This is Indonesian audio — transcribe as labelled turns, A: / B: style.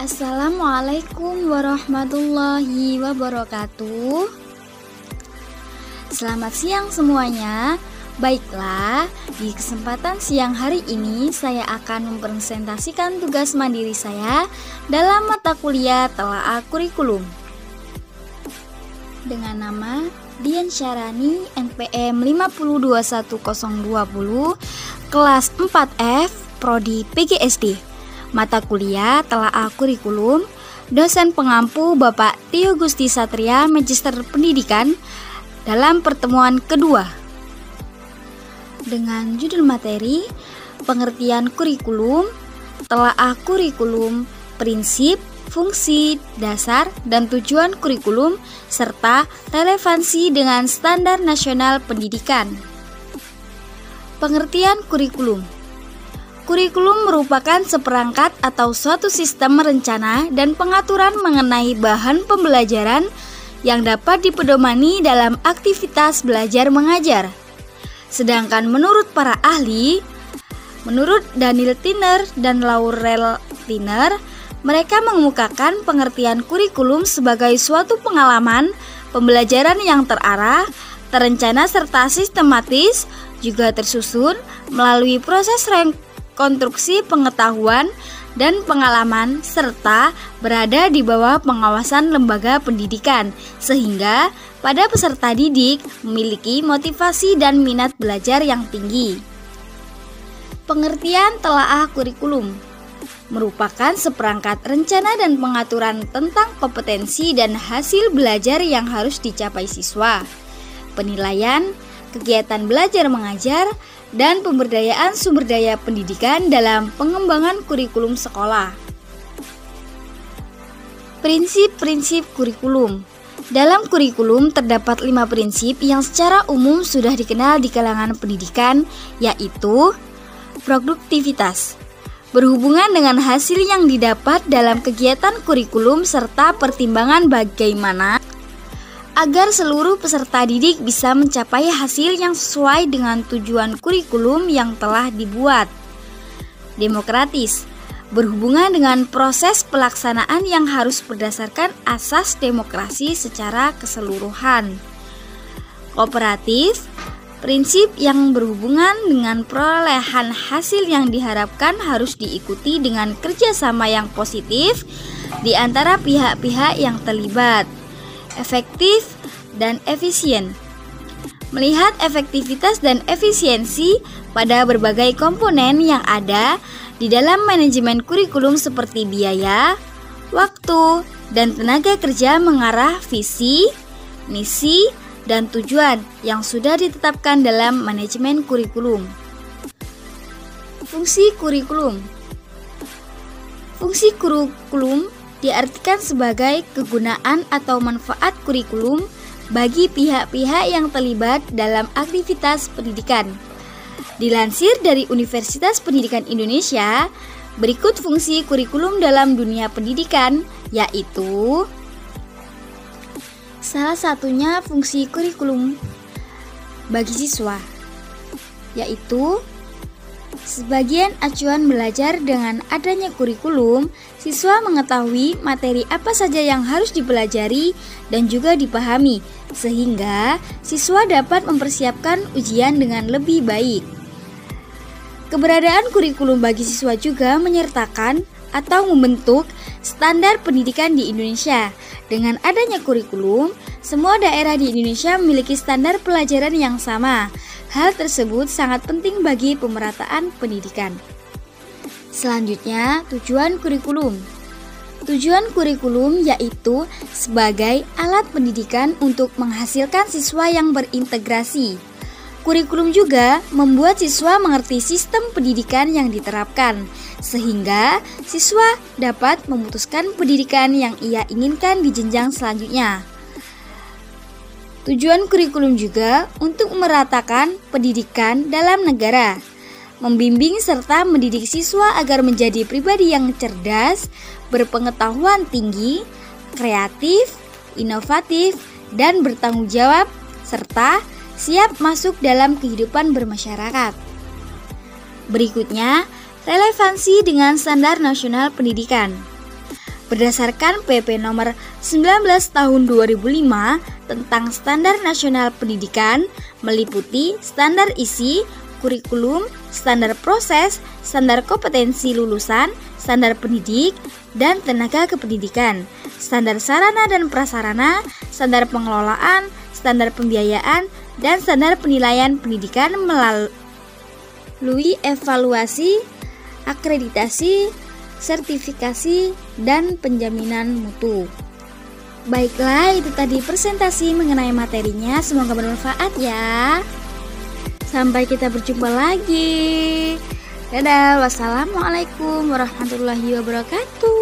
A: Assalamualaikum warahmatullahi wabarakatuh. Selamat siang semuanya. Baiklah, di kesempatan siang hari ini saya akan mempresentasikan tugas mandiri saya dalam mata kuliah Telaah Kurikulum dengan nama Dian Syarani, NPM 5021020, kelas 4F, Prodi PGSD. Mata kuliah Telaah Kurikulum, dosen pengampu Bapak Tio Gusti Satria, Magister Pendidikan, dalam pertemuan kedua dengan judul materi Pengertian Kurikulum, Telaah Kurikulum, Prinsip, Fungsi, Dasar, dan Tujuan Kurikulum, serta relevansi dengan Standar Nasional Pendidikan. Pengertian kurikulum. Kurikulum merupakan seperangkat atau suatu sistem rencana dan pengaturan mengenai bahan pembelajaran yang dapat dipedomani dalam aktivitas belajar mengajar. Sedangkan menurut para ahli, menurut Daniel Tiner dan Laurel Tiner, mereka mengemukakan pengertian kurikulum sebagai suatu pengalaman pembelajaran yang terarah, terencana serta sistematis, juga tersusun melalui proses konstruksi pengetahuan dan pengalaman serta berada di bawah pengawasan lembaga pendidikan, sehingga pada peserta didik memiliki motivasi dan minat belajar yang tinggi. Pengertian telaah kurikulum merupakan seperangkat rencana dan pengaturan tentang kompetensi dan hasil belajar yang harus dicapai siswa, penilaian, kegiatan belajar mengajar, dan pemberdayaan sumber daya pendidikan dalam pengembangan kurikulum sekolah. Prinsip-prinsip kurikulum. Dalam kurikulum terdapat 5 prinsip yang secara umum sudah dikenal di kalangan pendidikan, yaitu produktivitas, berhubungan dengan hasil yang didapat dalam kegiatan kurikulum serta pertimbangan bagaimana agar seluruh peserta didik bisa mencapai hasil yang sesuai dengan tujuan kurikulum yang telah dibuat. Demokratis, berhubungan dengan proses pelaksanaan yang harus berdasarkan asas demokrasi secara keseluruhan. Kooperatif, prinsip yang berhubungan dengan perolehan hasil yang diharapkan harus diikuti dengan kerjasama yang positif di antara pihak-pihak yang terlibat. Efektif dan efisien. Melihat efektivitas dan efisiensi pada berbagai komponen yang ada di dalam manajemen kurikulum seperti biaya, waktu, dan tenaga kerja mengarah visi, misi, dan tujuan yang sudah ditetapkan dalam manajemen kurikulum. Fungsi kurikulum. Fungsi kurikulum diartikan sebagai kegunaan atau manfaat kurikulum bagi pihak-pihak yang terlibat dalam aktivitas pendidikan. Dilansir dari Universitas Pendidikan Indonesia, berikut fungsi kurikulum dalam dunia pendidikan, yaitu salah satunya fungsi kurikulum bagi siswa, yaitu sebagian acuan belajar. Dengan adanya kurikulum, siswa mengetahui materi apa saja yang harus dipelajari dan juga dipahami, sehingga siswa dapat mempersiapkan ujian dengan lebih baik. Keberadaan kurikulum bagi siswa juga menyertakan atau membentuk standar pendidikan di Indonesia. Dengan adanya kurikulum, semua daerah di Indonesia memiliki standar pelajaran yang sama. Hal tersebut sangat penting bagi pemerataan pendidikan. Selanjutnya, tujuan kurikulum. Tujuan kurikulum yaitu sebagai alat pendidikan untuk menghasilkan siswa yang berintegrasi. Kurikulum juga membuat siswa mengerti sistem pendidikan yang diterapkan, sehingga siswa dapat memutuskan pendidikan yang ia inginkan di jenjang selanjutnya. Tujuan kurikulum juga untuk meratakan pendidikan dalam negara, membimbing serta mendidik siswa agar menjadi pribadi yang cerdas, berpengetahuan tinggi, kreatif, inovatif, dan bertanggung jawab, serta siap masuk dalam kehidupan bermasyarakat. Berikutnya, relevansi dengan standar nasional pendidikan. Berdasarkan PP nomor 19 tahun 2005 tentang Standar Nasional Pendidikan, meliputi standar isi, kurikulum, standar proses, standar kompetensi lulusan, standar pendidik, dan tenaga kependidikan, standar sarana dan prasarana, standar pengelolaan, standar pembiayaan, dan standar penilaian pendidikan melalui evaluasi, akreditasi, sertifikasi, dan penjaminan mutu. Baiklah, itu tadi presentasi mengenai materinya. Semoga bermanfaat ya. Sampai kita berjumpa lagi. Dadah, wassalamualaikum warahmatullahi wabarakatuh.